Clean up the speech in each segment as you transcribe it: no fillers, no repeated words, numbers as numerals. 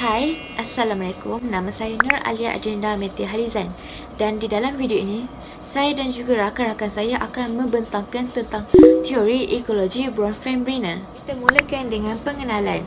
Hai, Assalamualaikum. Nama saya Nur Alia Adrinda Metia Halizan. Dan di dalam video ini, saya dan juga rakan-rakan saya akan membentangkan tentang teori ekologi Bronfenbrenner. Kita mulakan dengan pengenalan.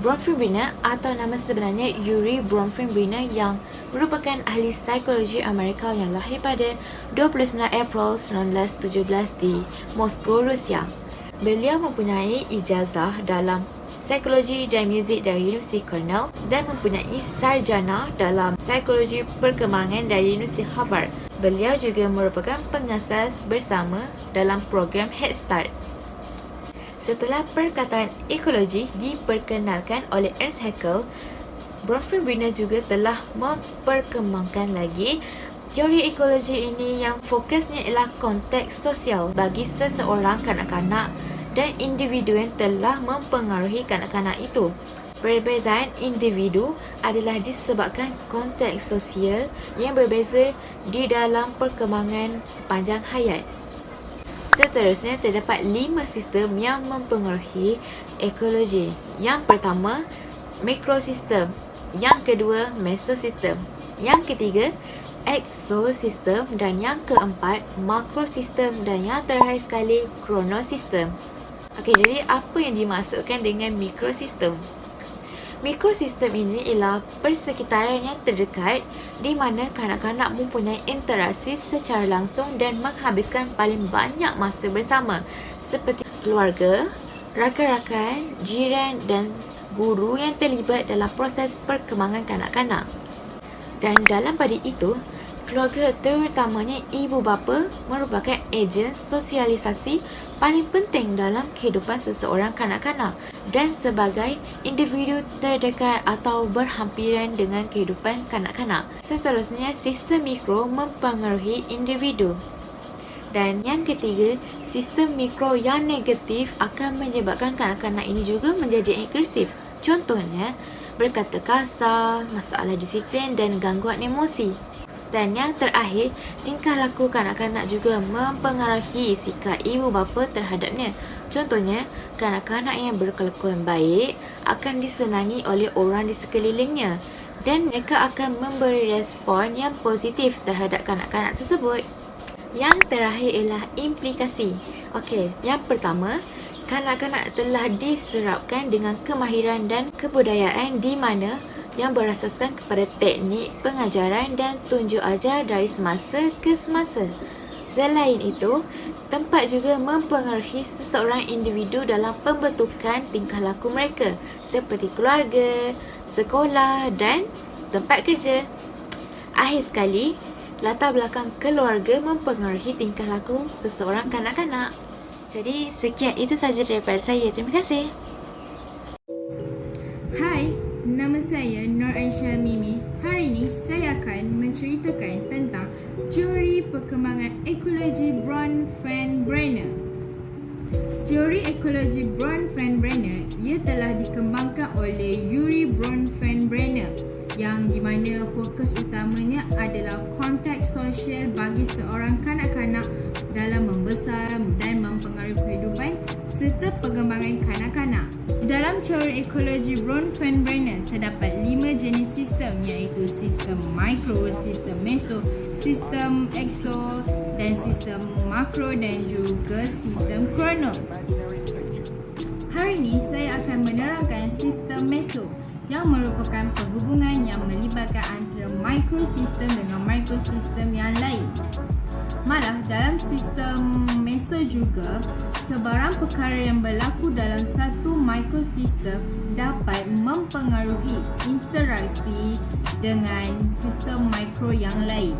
Bronfenbrenner atau nama sebenarnya Yuri Bronfenbrenner yang merupakan ahli psikologi Amerika yang lahir pada 29 April 1917 di Moskow, Rusia. Beliau mempunyai ijazah dalam psikologi dan muzik dari Universiti Cornell dan mempunyai sarjana dalam psikologi perkembangan dari Universiti Harvard. Beliau juga merupakan pengasas bersama dalam program Head Start. Setelah perkataan ekologi diperkenalkan oleh Ernst Haeckel, Bronfenbrenner juga telah memperkembangkan lagi teori ekologi ini yang fokusnya ialah konteks sosial bagi seseorang kanak-kanak dan individu yang telah mempengaruhi kanak-kanak itu. Perbezaan individu adalah disebabkan konteks sosial yang berbeza di dalam perkembangan sepanjang hayat. Seterusnya, terdapat 5 sistem yang mempengaruhi ekologi. Yang pertama, mikrosistem. Yang kedua, mesosistem. Yang ketiga, exosistem. Dan yang keempat, makrosistem. Dan yang terakhir sekali, kronosistem. Okey, jadi apa yang dimaksudkan dengan mikrosistem? Mikrosistem ini ialah persekitaran yang terdekat di mana kanak-kanak mempunyai interaksi secara langsung dan menghabiskan paling banyak masa bersama, seperti keluarga, rakan-rakan, jiran dan guru yang terlibat dalam proses perkembangan kanak-kanak. Dan dalam pada itu, keluarga terutamanya ibu bapa merupakan ejen sosialisasi paling penting dalam kehidupan seseorang kanak-kanak dan sebagai individu terdekat atau berhampiran dengan kehidupan kanak-kanak. Seterusnya, sistem mikro mempengaruhi individu. Dan yang ketiga, sistem mikro yang negatif akan menyebabkan kanak-kanak ini juga menjadi agresif. Contohnya, berkata kasar, masalah disiplin dan gangguan emosi. Dan yang terakhir, tingkah laku kanak-kanak juga mempengaruhi sikap ibu bapa terhadapnya. Contohnya, kanak-kanak yang berkelakuan baik akan disenangi oleh orang di sekelilingnya dan mereka akan memberi respon yang positif terhadap kanak-kanak tersebut. Yang terakhir ialah implikasi. Okey, yang pertama, kanak-kanak telah diserapkan dengan kemahiran dan kebudayaan di mana yang berasaskan kepada teknik pengajaran dan tunjuk ajar dari semasa ke semasa. Selain itu, tempat juga mempengaruhi seseorang individu dalam pembentukan tingkah laku mereka seperti keluarga, sekolah dan tempat kerja. Akhir sekali, latar belakang keluarga mempengaruhi tingkah laku seseorang kanak-kanak. Jadi, sekian itu sahaja daripada saya. Terima kasih. Hai, nama saya Nur Aisyah Mimi. Hari ini saya akan menceritakan tentang teori perkembangan ekologi Bronfenbrenner. Teori ekologi Bronfenbrenner ia telah dikembangkan oleh Yuri Bronfenbrenner yang di mana fokus utamanya adalah konteks sosial bagi seorang kanak-kanak dalam membesar dan mempengaruhi kehidupan serta pengembangan kanak-kanak. Dalam teori ekologi Bronfenbrenner terdapat 5 jenis sistem iaitu sistem mikro, sistem meso, sistem exo dan sistem makro dan juga sistem krono. Hari ini saya akan menerangkan sistem meso yang merupakan perhubungan yang melibatkan antara mikrosistem dengan mikrosistem yang lain. Malah dalam sistem meso juga, sebarang perkara yang berlaku dalam satu mikrosistem dapat mempengaruhi interaksi dengan sistem mikro yang lain,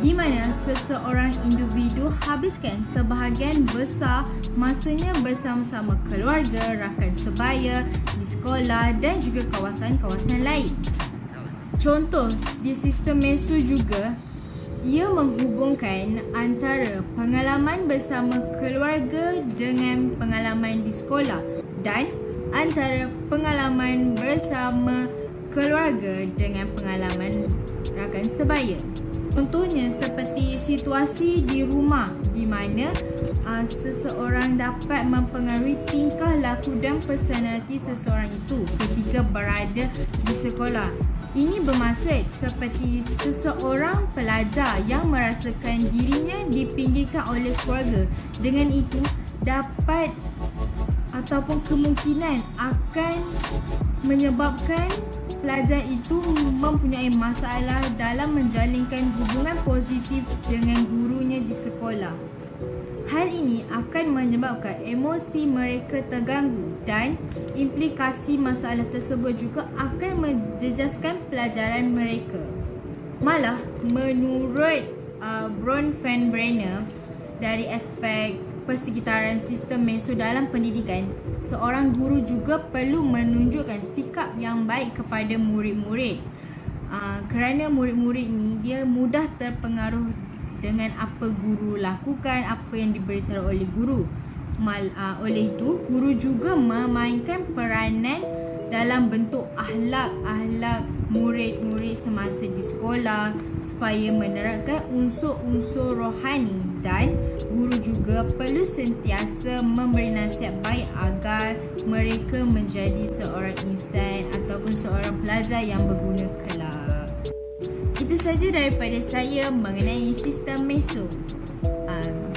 di mana seseorang individu habiskan sebahagian besar masanya bersama-sama keluarga, rakan sebaya, di sekolah dan juga kawasan-kawasan lain. Contoh di sistem meso juga, ia menghubungkan antara pengalaman bersama keluarga dengan pengalaman di sekolah dan antara pengalaman bersama keluarga dengan pengalaman rakan sebaya. Contohnya seperti situasi di rumah di mana seseorang dapat mempengaruhi tingkah laku dan personaliti seseorang itu ketika berada di sekolah. Ini bermaksud seperti seseorang pelajar yang merasakan dirinya dipinggirkan oleh keluarga. Dengan itu dapat ataupun kemungkinan akan menyebabkan pelajar itu mempunyai masalah dalam menjalinkan hubungan positif dengan gurunya di sekolah. Hal ini akan menyebabkan emosi mereka terganggu dan implikasi masalah tersebut juga akan menjejaskan pelajaran mereka. Malah, menurut Bronfenbrenner, dari aspek persekitaran sistem meso dalam pendidikan, seorang guru juga perlu menunjukkan sikap yang baik kepada murid-murid. Kerana murid-murid ni dia mudah terpengaruh dengan apa guru lakukan, apa yang diberitahu oleh guru. Oleh itu, guru juga memainkan peranan dalam bentuk akhlak murid-murid semasa di sekolah supaya menerapkan unsur-unsur rohani, dan guru juga perlu sentiasa memberi nasihat baik agar mereka menjadi seorang insan ataupun seorang pelajar yang berguna kelak. Itu saja daripada saya mengenai sistem meso.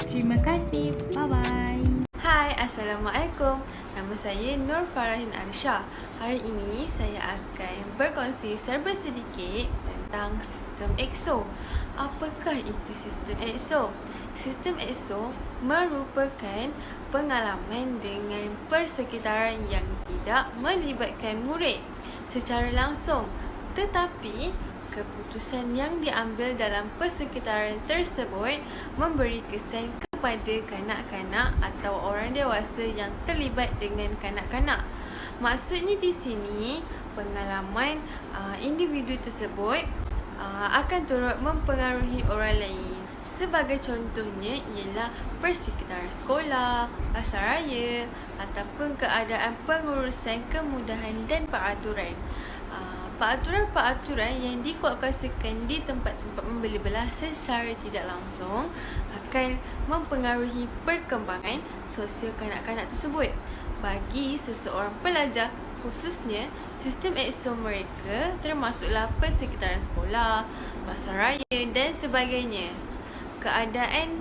Terima kasih. Bye-bye. Hai, Assalamualaikum. Nama saya Nur Farahin Arsha. Hari ini saya akan berkongsi serba sedikit tentang sistem EXO. Apakah itu sistem EXO? Sistem EXO merupakan pengalaman dengan persekitaran yang tidak melibatkan murid secara langsung, tetapi keputusan yang diambil dalam persekitaran tersebut memberi kesan kepada kanak-kanak atau orang dewasa yang terlibat dengan kanak-kanak. Maksudnya di sini, pengalaman individu tersebut akan turut mempengaruhi orang lain. Sebagai contohnya ialah persekitaran sekolah, pasaraya ataupun keadaan pengurusan kemudahan dan peraturan. Peraturan-peraturan yang dikuatkuasakan di tempat-tempat membeli belah secara tidak langsung akan mempengaruhi perkembangan sosial kanak-kanak tersebut. Bagi seseorang pelajar, khususnya sistem EXO mereka termasuklah persekitaran sekolah, pasaraya dan sebagainya. Keadaan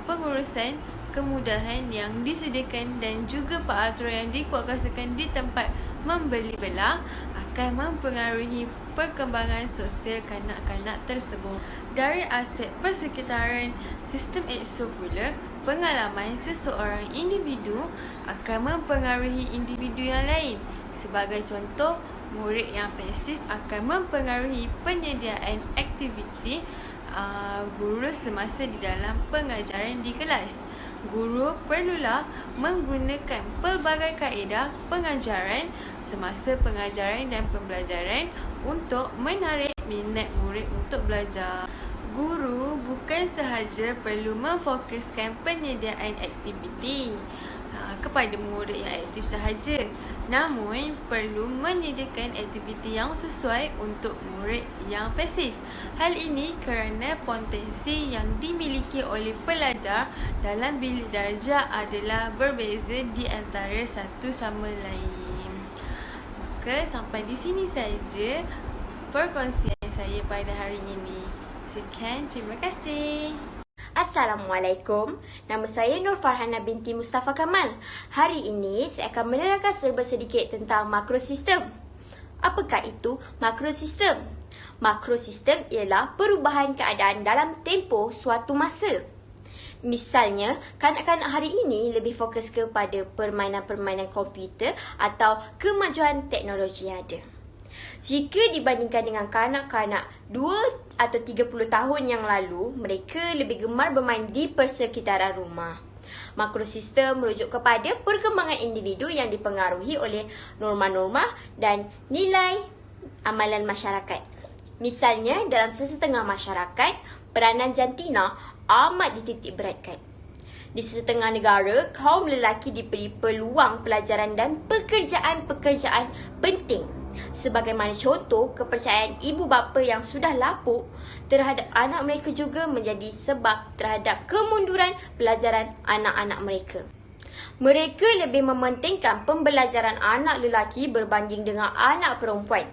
pengurusan kemudahan yang disediakan dan juga peraturan yang dikuatkuasakan di tempat membeli belah akan mempengaruhi perkembangan sosial kanak-kanak tersebut. Dari aspek persekitaran sistem EXO pula, pengalaman seseorang individu akan mempengaruhi individu yang lain. Sebagai contoh, murid yang pasif akan mempengaruhi penyediaan aktiviti guru semasa di dalam pengajaran di kelas. Guru perlulah menggunakan pelbagai kaedah pengajaran semasa pengajaran dan pembelajaran untuk menarik minat murid untuk belajar. Guru bukan sahaja perlu memfokuskan penyediaan aktiviti kepada murid yang aktif sahaja, namun perlu menyediakan aktiviti yang sesuai untuk murid yang pasif. Hal ini kerana potensi yang dimiliki oleh pelajar dalam bilik darjah adalah berbeza di antara satu sama lain. Maka sampai di sini saja perkongsian saya pada hari ini. Sekian, terima kasih. Assalamualaikum, nama saya Nur Farhana binti Mustafa Kamal. Hari ini saya akan menerangkan serba sedikit tentang makrosistem. Apakah itu makrosistem? Makrosistem ialah perubahan keadaan dalam tempoh suatu masa. Misalnya, kanak-kanak hari ini lebih fokus kepada permainan-permainan komputer atau kemajuan teknologi yang ada. Jika dibandingkan dengan kanak-kanak 2 atau 30 tahun yang lalu, mereka lebih gemar bermain di persekitaran rumah. Makrosistem merujuk kepada perkembangan individu yang dipengaruhi oleh norma-norma dan nilai amalan masyarakat. Misalnya, dalam sesetengah masyarakat, peranan jantina amat dititik beratkan. Di setengah negara, kaum lelaki diberi peluang pelajaran dan pekerjaan-pekerjaan penting. Sebagaimana contoh, kepercayaan ibu bapa yang sudah lapuk terhadap anak mereka juga menjadi sebab terhadap kemunduran pelajaran anak-anak mereka. Mereka lebih mementingkan pembelajaran anak lelaki berbanding dengan anak perempuan.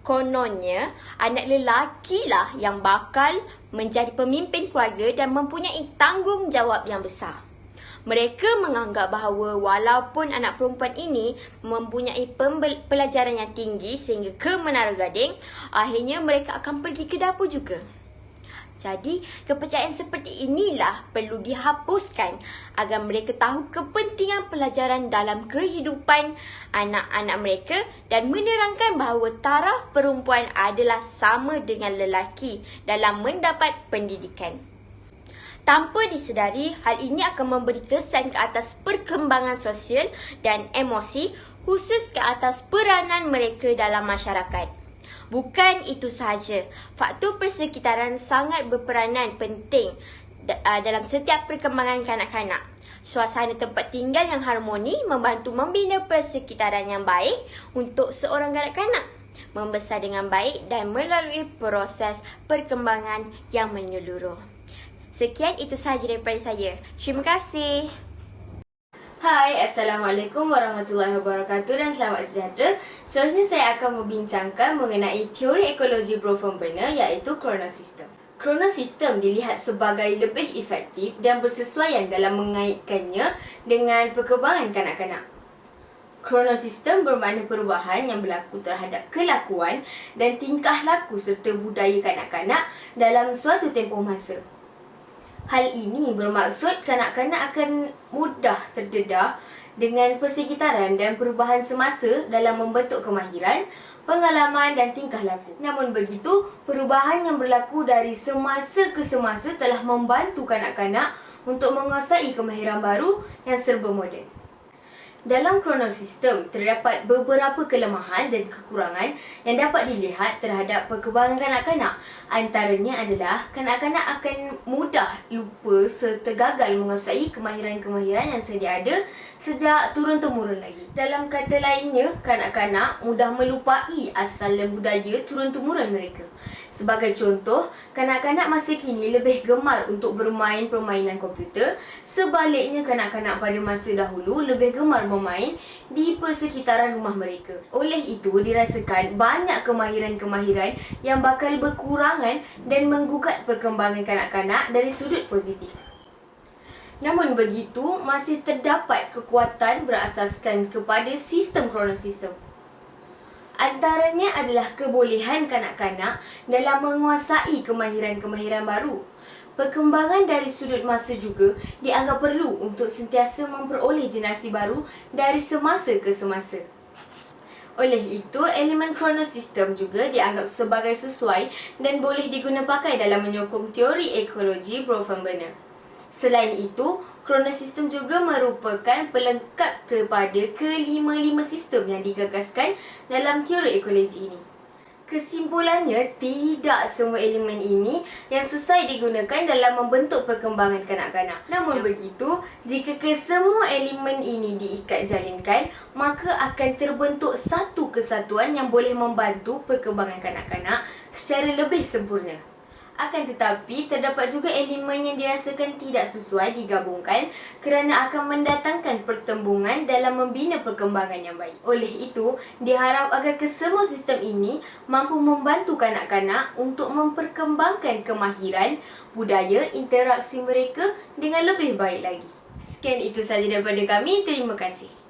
Kononnya, anak lelaki lah yang bakal menjadi pemimpin keluarga dan mempunyai tanggungjawab yang besar. Mereka menganggap bahawa walaupun anak perempuan ini mempunyai pelajaran yang tinggi sehingga ke Menara Gading, akhirnya mereka akan pergi ke dapur juga. Jadi, kepercayaan seperti inilah perlu dihapuskan agar mereka tahu kepentingan pelajaran dalam kehidupan anak-anak mereka dan menerangkan bahawa taraf perempuan adalah sama dengan lelaki dalam mendapat pendidikan. Tanpa disedari, hal ini akan memberi kesan ke atas perkembangan sosial dan emosi, khusus ke atas peranan mereka dalam masyarakat. Bukan itu sahaja, faktor persekitaran sangat berperanan penting dalam setiap perkembangan kanak-kanak. Suasana tempat tinggal yang harmoni membantu membina persekitaran yang baik untuk seorang kanak-kanak membesar dengan baik dan melalui proses perkembangan yang menyeluruh. Sekian itu sahaja daripada saya. Terima kasih. Hai, Assalamualaikum warahmatullahi wabarakatuh dan selamat sejahtera. Seterusnya saya akan membincangkan mengenai teori ekologi Bronfenbrenner iaitu kronosistem. Kronosistem dilihat sebagai lebih efektif dan bersesuaian dalam mengaitkannya dengan perkembangan kanak-kanak. Kronosistem bermakna perubahan yang berlaku terhadap kelakuan dan tingkah laku serta budaya kanak-kanak dalam suatu tempoh masa. Hal ini bermaksud kanak-kanak akan mudah terdedah dengan persekitaran dan perubahan semasa dalam membentuk kemahiran, pengalaman dan tingkah laku. Namun begitu, perubahan yang berlaku dari semasa ke semasa telah membantu kanak-kanak untuk menguasai kemahiran baru yang serba moden. Dalam kronosistem, terdapat beberapa kelemahan dan kekurangan yang dapat dilihat terhadap perkembangan kanak-kanak. Antaranya adalah kanak-kanak akan mudah lupa serta gagal menguasai kemahiran-kemahiran yang sedia ada sejak turun-temurun lagi. Dalam kata lainnya, kanak-kanak mudah melupai asal dan budaya turun-temurun mereka. Sebagai contoh, kanak-kanak masa kini lebih gemar untuk bermain permainan komputer, sebaliknya kanak-kanak pada masa dahulu lebih gemar bermain di persekitaran rumah mereka. Oleh itu, dirasakan banyak kemahiran-kemahiran yang bakal berkurangan dan menggugat perkembangan kanak-kanak dari sudut positif. Namun begitu, masih terdapat kekuatan berasaskan kepada sistem kronosistem. Antaranya adalah kebolehan kanak-kanak dalam menguasai kemahiran-kemahiran baru. Perkembangan dari sudut masa juga dianggap perlu untuk sentiasa memperoleh generasi baru dari semasa ke semasa. Oleh itu, elemen kronosistem juga dianggap sebagai sesuai dan boleh diguna pakai dalam menyokong teori ekologi Bronfenbrenner. Selain itu, kronosistem juga merupakan pelengkap kepada kelima-lima sistem yang digagaskan dalam teori ekologi ini. Kesimpulannya, tidak semua elemen ini yang sesuai digunakan dalam membentuk perkembangan kanak-kanak. Namun begitu, jika kesemua elemen ini diikat jalinkan, maka akan terbentuk satu kesatuan yang boleh membantu perkembangan kanak-kanak secara lebih sempurna. Akan tetapi, terdapat juga elemen yang dirasakan tidak sesuai digabungkan kerana akan mendatangkan pertembungan dalam membina perkembangan yang baik. Oleh itu, diharap agar kesemua sistem ini mampu membantu kanak-kanak untuk memperkembangkan kemahiran, budaya, interaksi mereka dengan lebih baik lagi. Sekian itu sahaja daripada kami. Terima kasih.